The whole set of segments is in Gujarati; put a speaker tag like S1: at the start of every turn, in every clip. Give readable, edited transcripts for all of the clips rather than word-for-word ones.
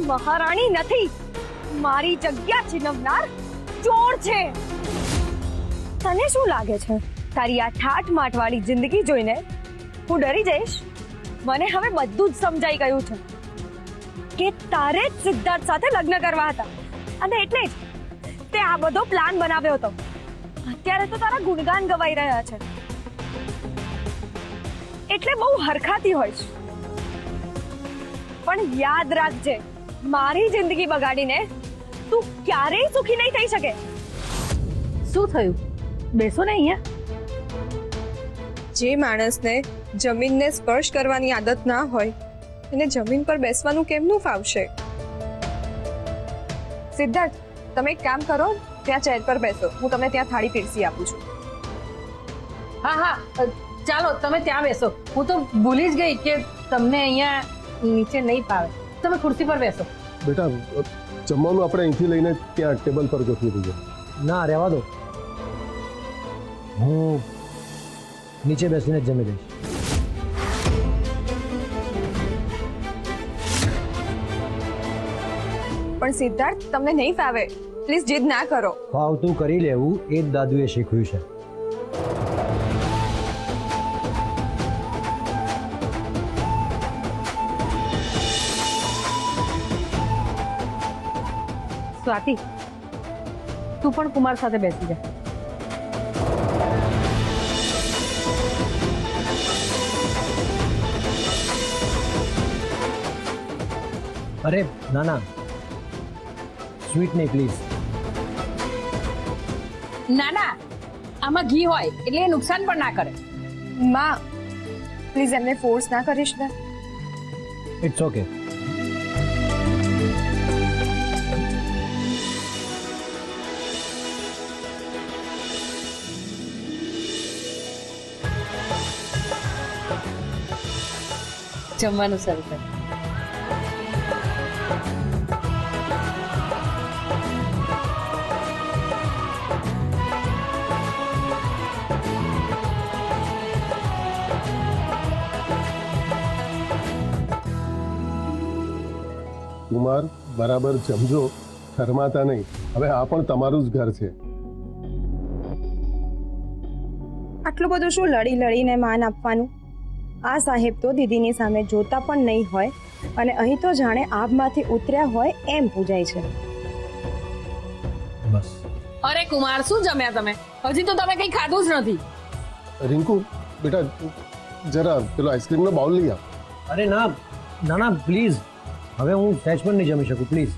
S1: મહારાણી નથી, મારી જગ્યા છીનવનાર ચોર છે. તને શું લાગે છે તારી આ ઠાઠ માઠવાળી જિંદગી જોઈને હું ડરી જઈશ? મને હવે બધું જ સમજાઈ ગયું છે કે તારે જ સિદ્ધાર્થ સાથે લગ્ન કરવા હતા અને એટલે જ તે આ બધો પ્લાન બનાવ્યો હતો. અત્યારે તો તારા ગુણગાન ગવાઈ રહ્યા છે એટલે બહુ હરખાતી હોઈશ, પણ યાદ રાખજે મારી જિંદગી બગાડીને તું ક્યારેય સુખી નહીં થઈ શકે.
S2: શું થયું? બેસો ને અહીંયા.
S3: જે માણસને જમીનને સ્પર્શ કરવાની આદત ના હોય એને જમીન પર બેસવાનું કેમનું ફાવશે? સિદ્ધાર્થ, તમે એક કામ કરો, ત્યાં ચેર પર બેસો, હું તમને ત્યાં થાળી પીરસી આપું છું.
S2: હા હા, ચાલો તમે ત્યાં બેસો. હું તો ભૂલી જ ગઈ કે તમને અહીંયા નીચે નહીં ફાવે. તમે ખુરશી પર બેસો.
S4: બેટા, જમવાનું આપણે અહીંથી લઈને ત્યાં ટેબલ પર ગોઠવી દઈએ.
S5: ના, રહેવા દો, હું નીચે બેસીને જ જમી લઈશ.
S3: પણ સિદ્ધાર્થ, તમને નહીં ફાવે, પ્લીઝ જીદ ના કરો.
S5: ફાવતું કરી લેવું એ જ દાદુએ શીખવ્યું છે.
S2: સ્વાતિ, તું પણ કુમાર સાથે બેસી જા.
S5: અરે ના ના, સ્વીટ નહીં પ્લીઝ.
S2: ના ના, આમાં ઘી હોય એટલે એ નુકસાન પણ ના કરે.
S3: માં, પ્લીઝ એમને ફોર્સ ના કરીશ ને.
S5: It's okay.
S2: જમવાનું શરૂ કર.
S4: કુમાર, બરાબર જમજો, શરમાતા નહીં. હવે આ પણ તમારું જ ઘર છે.
S1: આટલું બધું શું લડી લડીને માન આપવાનું? આ સાહેબ તો દીદીની સામે જોતા પણ નહીં હોય અને અહીં તો જાણે આભમાંથી ઉતર્યા હોય એમ પૂજાય છે.
S5: બસ.
S2: અરે કુમાર, શું જમ્યા તમે? હજી તો તમે કંઈ ખાધું જ નથી.
S4: રિંકુ બેટા, જરા પેલો આઈસ્ક્રીમનો બાઉલ લઈ આવ.
S5: અરે ના ના ના, પ્લીઝ. હવે હું સહેજ પણ નહીં જમી શકું, પ્લીઝ.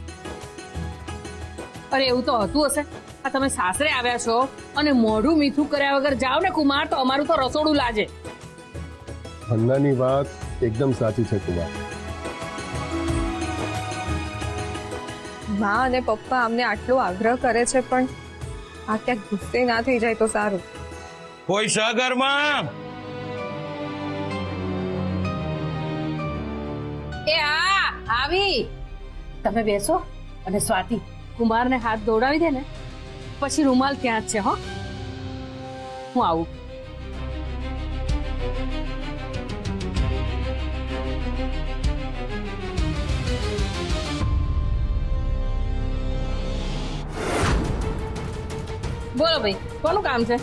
S2: અરે એવું તો હતું હશે. આ તમે સાસરે આવ્યા છો અને મોઢું મીઠું કર્યા વગર જાઓ ને કુમાર, તો અમારું તો રસોડું લાજે.
S4: હન્નાની વાત એકદમ સાચી છે કુમાર.
S3: માં અને પપ્પા અમને આટલો આગ્રહ કરે છે પણ આ ક્યાંક ગુસ્સે ના થઈ જાય તો સારું.
S6: કોઈ સહઘરમાં?
S2: એ હા, આવી. તમે બેસો અને સ્વાતિ, કુમારને હાથ દોડાવી દે ને, પછી રૂમાલ ત્યાં જ છે. હો, હું આવું. બોલો ભાઈ, કોનું કામ છે?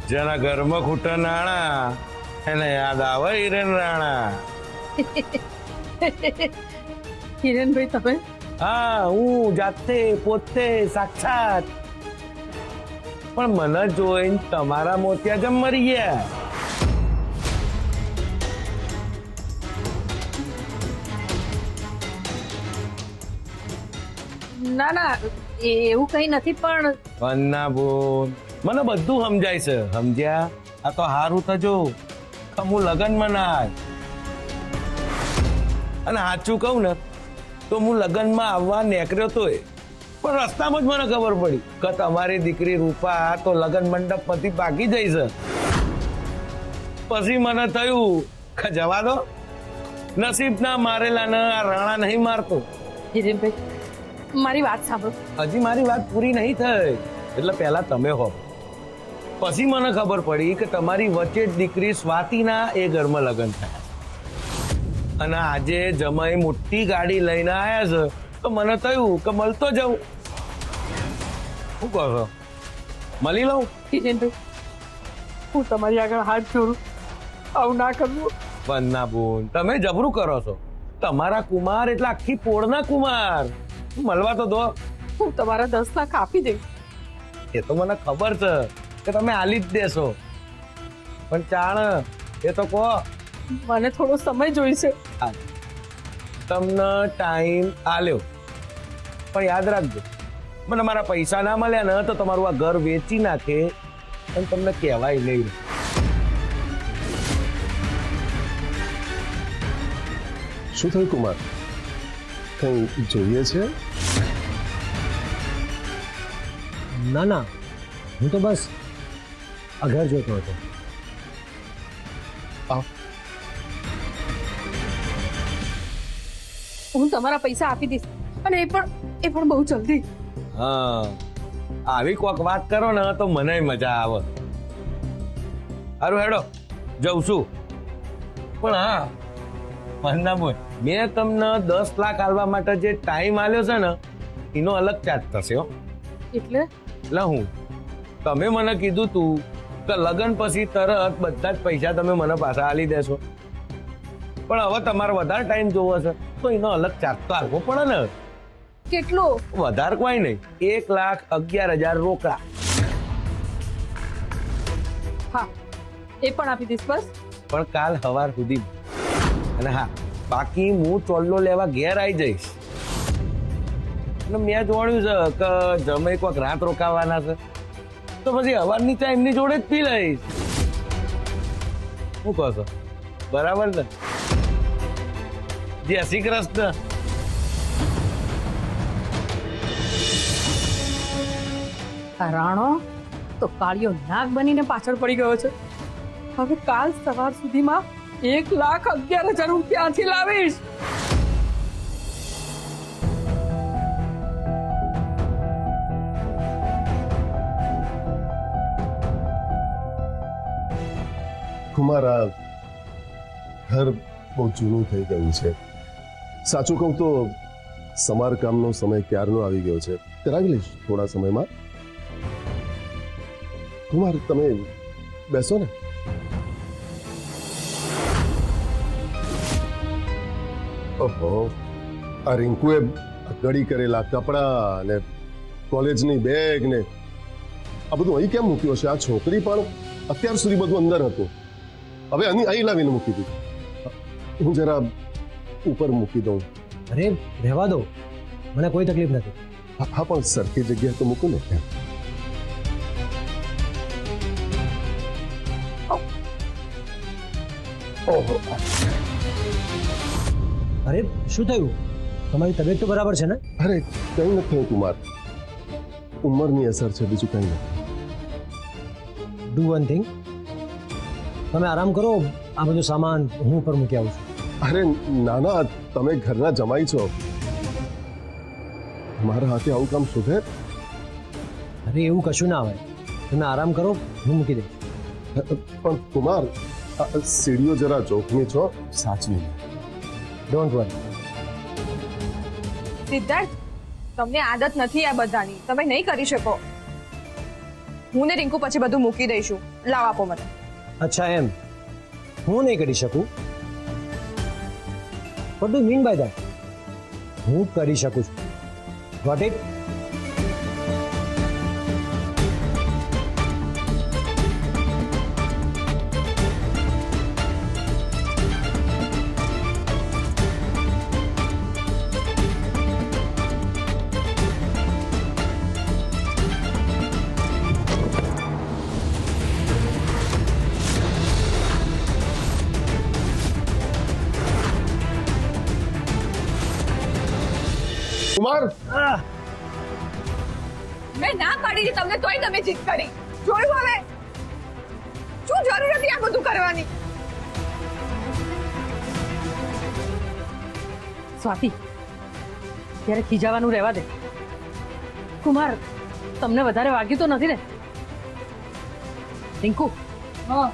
S6: જેના ઘરમાં ખૂટા નાણા એને યાદ આવે હિરેન રાણા.
S2: હિરેનભાઈ તમે?
S6: હા, હું જાતે પોતે સાક્ષાત. પણ મને જોઈને તમારા મોતિયા જમ મરી ગયા.
S2: ના ના, એવું કઈ નથી. પણ
S6: ના બોલ, મને બધું સમજાય છે. સમજ્યા? આ તો હારું થજો હું લગન મનાય. અને સાચું કહું ને તો હું લગનમાં આવવા નીકળ્યો તો, પણ રસ્તામાં જ મને ખબર પડી કે તમારી દીકરી રૂપા તો લગન મંડપમાંથી ભાગી જઈ છે. પછી મને થયું કે જવા દો, નસીબ ના મારેલા આ રાણા નહીં મારતો.
S2: હિરેનભાઈ, મારી વાત સાંભળો.
S6: હજી મારી વાત પૂરી નહીં થઈ, એટલે પહેલા તમે હો. પછી મને ખબર પડી કે તમારી વચ્ચે જ દીકરી સ્વાતિના એ ઘરમાં લગ્ન થયા અને આજે જમાઈ મોટી ગાડી લઈને આવ્યા છે તો મને થયું કે મળતો જાઉં. શું કહો છો, મળી લઉં?
S2: હિરેનભાઈ, હું તમારી આગળ હાથ જોડું, આવું ના કરવું.
S6: વંદના બોન, તમે જબરું કરો છો. તમારા કુમાર એટલે આખી પોળના કુમાર. મળવા તો દો.
S2: હું તમારા 10 લાખ આપી દઈશ.
S6: એ તો મને ખબર છે કે તમે આલી જ દેશો, પણ ચાણ એ તો કહો.
S2: મને થોડો સમય જોઈશે.
S6: તમને ટાઈમ આલ્યો, પણ યાદ રાખજો, મને મારા પૈસા ના મળ્યા ને તો તમારું આ ઘર વેચી નાખે અને તમને કહેવાય નહીં.
S4: શું થયું કુમાર, કઈ જોઈએ છે?
S5: ના ના, હું તો બસ આ ઘર જોતો હતો.
S2: હું તમારા પૈસા આપી દઈશ, અને એ પણ બહુ જલ્દી.
S6: હા, આવી કોક વાત કરો ને તો મને મજા આવે. સારું હેડો, જઉં છું. પણ હા મહેના બોલ, મેં તમને 10 લાખ આલવા માટે જે ટાઈમ આલ્યો છે ને એનો અલગ ચાર્જ થશે હો.
S2: એટલે
S6: હું તમે મને કીધું તું કે લગ્ન પછી તરત બધા જ પૈસા તમે મને પાછા આલી દેશો, પણ હવે તમારે વધારે ટાઈમ જોવો છે તો એનો અલગ ચાર્જ તો આપવો પડે ને.
S2: કેટલો?
S6: વધારે કોઈ નહીં, 1,11,000 રોકડા.
S2: હા, એ પણ આપી દઈશ બસ.
S6: પણ કાલ સવાર સુધી. અને હા, બાકી હું ચોલ્લો લેવા ઘેર આવી જઈશ. અને મેં જોડ્યું છે કે જમાઈ કોઈક રાત રોકાવાના છે તો પછી સવારની ચા એમની જોડે જ પી લઈશ. શું કહો છો, બરાબર ને? જય શ્રી કૃષ્ણ.
S2: રાણો તો કાળિયો નાગ બનીને પાછળ પડી ગયો છે. હવે કાલ સવાર સુધીમાં 1,11,000 રૂપિયા ક્યાંથી લાવીશ?
S4: કુમાર, આ ઘર બહુ જૂનું થઈ ગયું છે. સાચું કહું તો સમારકામનો સમય ક્યારનો આવી ગયો છે. કરાવી લઈશ થોડા સમયમાં. કુમાર, તમે બેસો ને. ઓહો, આ રિંકુએ ગળી કરેલા કપડા ને કોલેજની બેગ ને આ બધું અહીં કેમ મૂક્યું છે? આ છોકરી પણ અત્યાર સુધી બધું અંદર હતું, હવે અહીં લાવીને મૂકી દીધું. હું જરા ઉપર મૂકી દઉં.
S5: અરે રહેવા દો, મને કોઈ તકલીફ નથી.
S4: હા, પણ સરખી જગ્યાએ તો મૂકું ને. ઓહો,
S5: અરે શું થયું? તમારી તબિયત તો બરાબર છે ને?
S4: અરે કઈ નથી થયું કુમાર, ઉંમરની અસર છે, બીજું કઈ નથી.
S5: ડુ વન થિંગ, તમે આરામ કરો, આ બધો સામાન હું ઉપર મૂકી આવું છું.
S4: અરે નાના, તમે ઘરના જમાઈ છો, મારા હાથે આવું કામ શોભે?
S5: અરે એવું કશું ના આવે, તમે આરામ કરો, હું મૂકી દઈશ.
S4: પણ કુમાર, સીડીઓ જરા જોખમી છો, સાચવી.
S5: Don't worry.
S3: સિદ્ધાર્થ, તમને આદત નથી આ બધાની, તમે નહીં કરી શકો. હું ને રિંકુ પછી બધું મૂકી દઈશું. લાવ આપો મને.
S5: અચ્છા એમ, હું નહીં કરી શકું? What do mean by that? હું કરી શકું છું. Got it?
S4: કુમાર,
S3: મેં ના પાડી હતી તમને, તોય તમે જીત કરી. જોયું હવે? શું જરૂર હતી આ બધું કરવાની?
S2: સ્વાતિ, ત્યારે ખીજાવાનું રહેવા દે. કુમાર, તમને વધારે વાગ્યું તો નથી ને? રિંકુ હા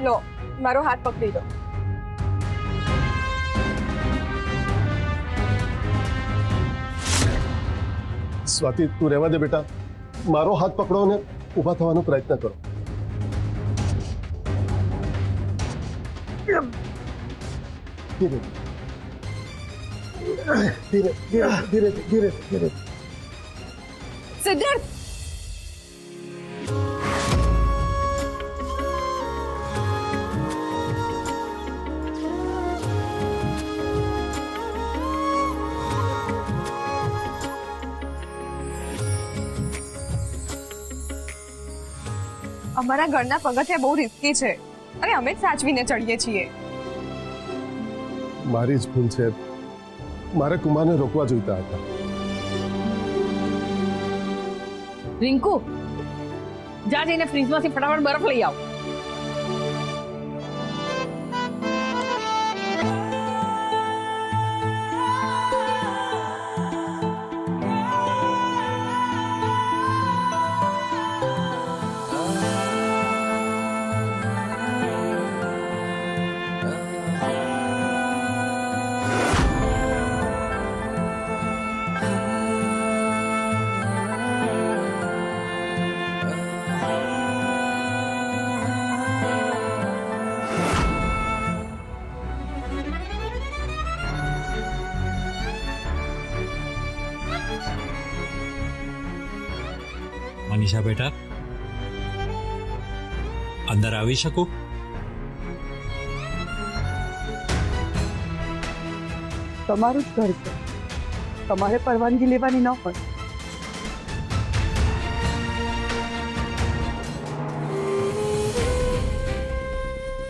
S3: લો મારો હાથ પકડી લો.
S4: સ્વાતિ તું રહેવા દે બેટા, મારો હાથ પકડો અને ઊભા થવાનો પ્રયત્ન કરો. ધીરે ધીરે ધીરે ધીરે ધીરે ધીરે.
S3: સિદ્ધાર્થ અમારા ઘરના પગથિયા બહુ રિસ્કી છે અને અમે જ સાચવીને ચડીએ છીએ.
S4: મારી જ ભૂલ છે, મારે કુમારને રોકવા જોઈતા હતા.
S2: રિંકુ જા જઈને ફ્રીજમાંથી ફટાફટ બરફ લઈ આવ.
S7: મનીષા બેટા, અંદર આવી શકું?
S8: તમારું જ ઘર છે, તમારે પરવાનગી લેવાની ન હોય.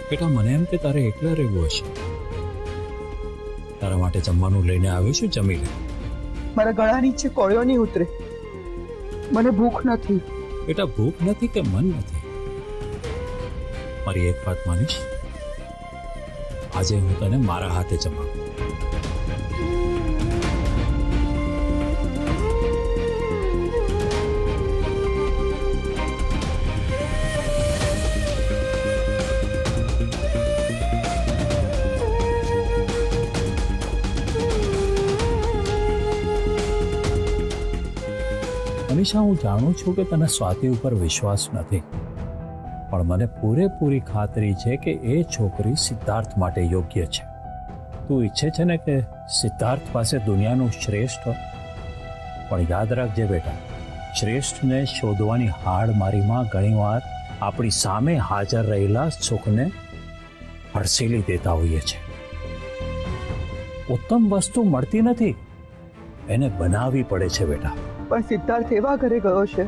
S7: બેટા, મને એમ કે તારે એકલા રહેવું હશે. તારા માટે જમવાનું લઈને આવ્યો છું, જમી લે.
S8: મારા ગળા નીચે કોળિયો નહીં ઉતરે. મને ભૂખ નથી.
S7: બેટા, ભૂખ નથી કે મન નથી? મારી એક વાત માનીશ? આજે હું તને મારા હાથે જમાડું. મનીષા, હું જાણું છું કે તને સ્વાતિ ઉપર વિશ્વાસ નથી, પણ મને પૂરેપૂરી ખાતરી છે કે એ છોકરી સિદ્ધાર્થ માટે યોગ્ય છે. તું ઈચ્છે છે ને કે સિદ્ધાર્થ પાસે દુનિયાનું શ્રેષ્ઠ હોય? પણ યાદ રાખજે બેટા, શ્રેષ્ઠને શોધવાની હાડમારીમાં ઘણીવાર આપણી સામે હાજર રહેલા સુખને હડસેલી દેતા હોઈએ છે. ઉત્તમ વસ્તુ મળતી નથી, એને બનાવવી પડે છે બેટા.
S8: પણ સિદ્ધાર્થ એવા ઘરે ગયો છે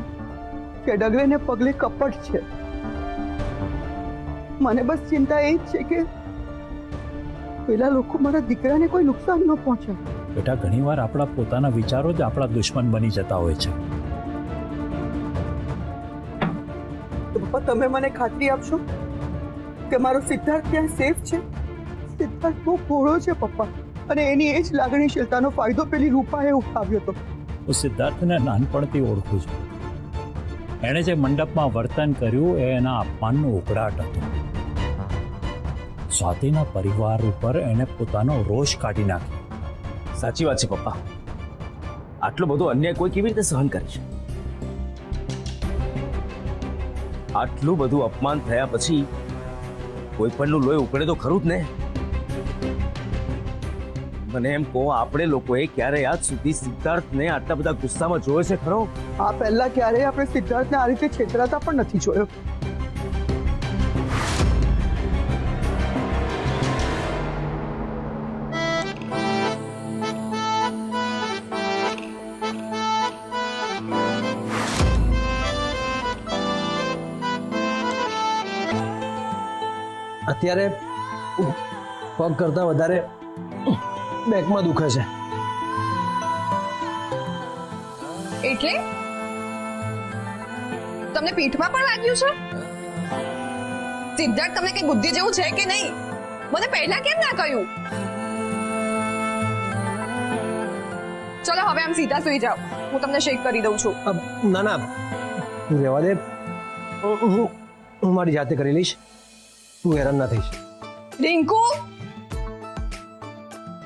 S8: કે ડગલે ને પગલે કપટ છે. મને બસ ચિંતા એ જ છે કે પેલા લોકો મારા દીકરાને કોઈ નુકસાન ન પહોંચાડે.
S7: બેટા, ઘણીવાર આપણા પોતાના વિચારો જ આપણા દુશ્મન બની જતા હોય છે.
S8: તો પપ્પા, તમે મને ખાતરી આપશો કે મારો સિદ્ધાર્થ ત્યાં સેફ છે? સિદ્ધાર્થ બહુ ભોળો છે પપ્પા, અને એની એ જ લાગણીશીલતાનો ફાયદો પેલી રૂપાએ ઉઠાવ્યો હતો.
S7: હું સિદ્ધાર્થને નાનપણથી ઓળખું છું. એણે જે મંડપમાં વર્તન કર્યું એ એના અપમાનનો ઉકળાટ હતો. સ્વાતિના પરિવાર ઉપર એને પોતાનો રોષ કાઢી નાખ્યો.
S9: સાચી વાત છે પપ્પા, આટલો બધો અન્યાય કોઈ કેવી રીતે સહન કરી છે? આટલું બધું અપમાન થયા પછી કોઈ પણનું લોહી ઉકળે તો ખરું જ ને. મને એમ કહો, આપણે લોકોએ ક્યારે આજ સુધી સિદ્ધાર્થને આટલા બધા ગુસ્સામાં જોયો છે ખરો?
S8: આ પહેલા ક્યારેય આપણે સિદ્ધાર્થને આ રીતે છેતરાતા પણ નથી જોયો.
S5: અત્યારે પગ કરતા વધારે બેકમાં દુખે છે.
S3: એટલે તમને પીઠમાં પણ લાગ્યું છે? સિદ્ધાર્થ તમને કઈ બુદ્ધિ જેવું છે કે નહીં? મને પહેલા કેમ ના કહ્યું? ચલો હવે આમ સીધા સુઈ જાઓ, હું તમને શેક કરી દઉં છું.
S5: ના ના તું રહેવા દે, હું મારી જાતે કરી લઈશ, તું હેરાન ના થઈશ.
S3: રિંકુ,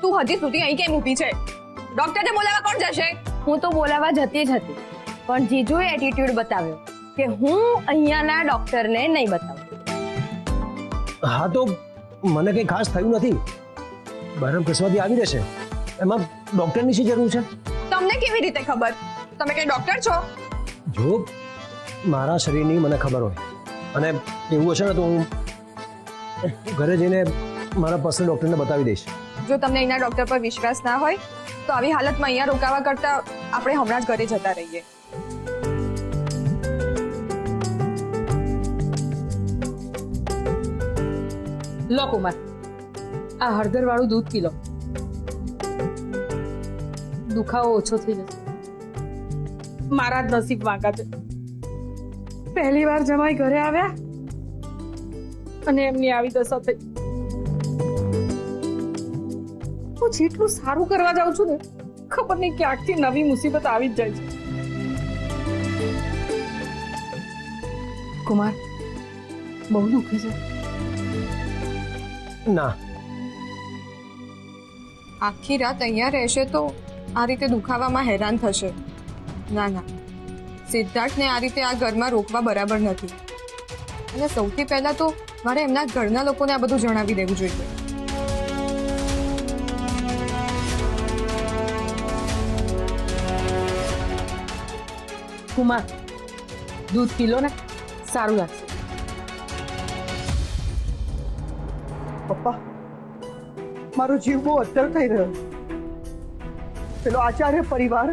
S3: તું હજી સુધી અહીં કેમ ઊભી છે? ડોક્ટરને બોલાવવા કોણ જશે?
S1: હું તો બોલાવા જતી જ હતી, પણ જીજુએ એટીટ્યુડ બતાવ્યો કે હું અહીંયાના ડોક્ટરને નહીં બતાવું.
S5: હા તો મને કંઈ ખાસ થયું નથી, બરફ ઘસવાથી આવી રહેશે, એમાં ડોક્ટરની શી જરૂર છે?
S3: તમને કેવી રીતે ખબર? તમે કઈ ડોક્ટર છો?
S5: જો મારા શરીરની મને ખબર હોય અને એવું હશે ને તો હું ઘરે જઈને મારા પર્સનલ ડોક્ટરને બતાવી દઈશ.
S3: જો તમને અહીંના ડોક્ટર પર વિશ્વાસ ના હોય તો આવી હાલતમાં અહીંયા રોકાવા કરતા આપણે હમણાં જ ઘરે જતા રહીએ.
S2: લો કુમાર, આ હળદર વાળું દૂધ પી લો, દુખાવો ઓછો થઈ જશે. મારા જ નસીબ વાંકા છે, પહેલી વાર જમાઈ ઘરે આવ્યા અને એમની આવી દશા થઈ. હું જેટલું સારું કરવા જાઉં છું ને, ખબર નહીં ક્યાંકથી નવી મુસીબત આવી જ જાય છે. કુમાર, બહુ દુખે છે.
S5: ના,
S3: આખી રાત અહીંયા રહેશે તો આ રીતે દુખાવામાં હેરાન થશે. ના ના, સિદ્ધાર્થને આ રીતે આ ઘરમાં રોકવા બરાબર નથી. અને સૌથી પહેલા તો મારે એમના ઘરના લોકોને આ બધું જણાવી દેવું જોઈએ.
S2: કુમાર, દૂધ પી લો ને, સારું લાગશે.
S8: પપ્પા, મારો જીવ બહુ અદ્ધર થઈ રહ્યો. પેલો આચાર્ય પરિવાર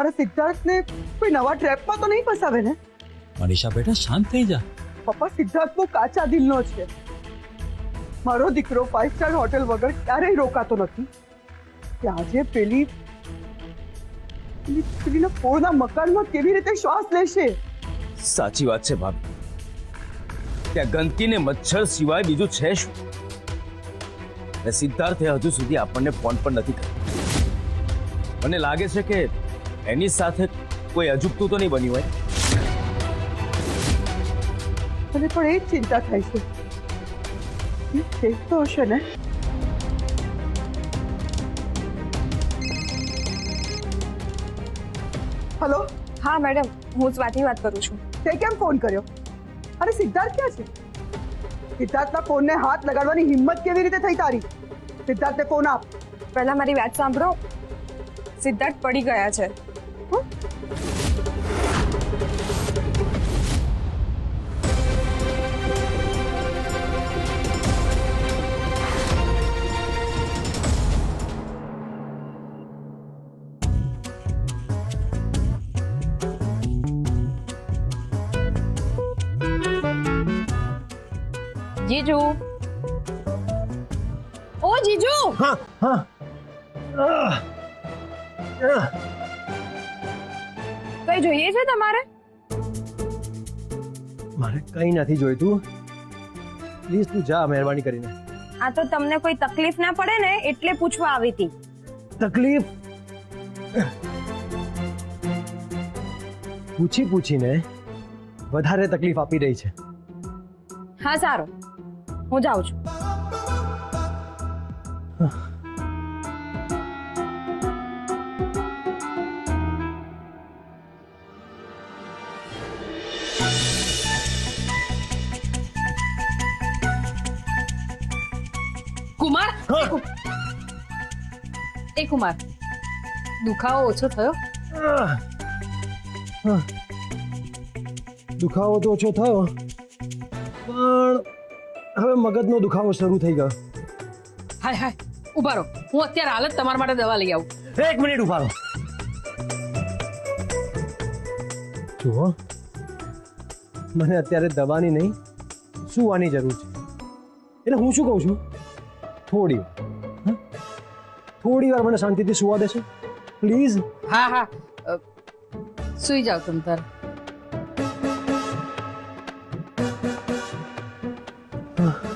S8: અરે સિદ્ધાર્થને કોઈ નવા ટ્રેપમાં તો નહીં ફસાવે ને?
S7: મનીષા બેટા શાંત થઈ જા.
S8: પપ્પા, સિદ્ધાર્થ બહુ કાચા દિલનો છે. મારો દીકરો 5 સ્ટાર હોટેલ વગર ક્યારેય રોકાતો નથી. કે આજે પેલીના પોળના મકાનમાં કેવી રીતે શ્વાસ લેશે?
S9: સાચી વાત છે ભાભી. ત્યાં ગંદકી ને મચ્છર સિવાય બીજું છે શું? અને સિદ્ધાર્થે હજુ સુધી આપણને ફોન પણ નથી કર્યો. મને લાગે છે કે એની સાથે કોઈ અજુગતું તો નહીં બન્યું હોય.
S8: મને પણ એ જ ચિંતા થાય છે. ઠીક તો હશે ને? હલો,
S3: હા મેડમ, હું સ્વાતિ વાત કરું છું.
S8: તે કેમ ફોન કર્યો? અરે સિદ્ધાર્થ ક્યાં છે? સિદ્ધાર્થના ફોનને હાથ લગાડવાની હિંમત કેવી રીતે થઈ તારી? સિદ્ધાર્થને ફોન આપ.
S3: પહેલા મારી વાત સાંભળો. સિદ્ધાર્થ પડી ગયા છે.
S1: જીજુ, ઓ જીજુ,
S5: હા હા
S1: કઈ જોઈએ છે તમારે?
S5: મારે કંઈ નથી જોઈતું, પ્લીઝ તું જા મહેરબાની કરીને.
S1: આ તો તમને કોઈ તકલીફ ના પડે ને એટલે પૂછવા આવી હતી.
S5: તકલીફ પૂછીને વધારે તકલીફ આપી રહી છે.
S1: હા સારું, હું જાઉં છું.
S2: કુમાર, એ કુમાર, દુખાવો ઓછો થયો?
S5: દુખાવો તો ઓછો થયો, પણ હવે મગજનો દુખાવો શરૂ થઈ ગયો.
S2: હાય હાય, ઉભા રહો, હું અત્યારે હાલ જ તમારા માટે દવા લઈ આવું.
S5: 1 મિનિટ ઉભા રહો. જુઓ, મને અત્યારે દવાની નહીં સુવાની જરૂર છે. એટલે હું શું કહું છું, થોડી વાર મને શાંતિથી સુવા દેશો પ્લીઝ?
S2: હા હા, સુઈ જાઓ તમ તાર.
S5: હા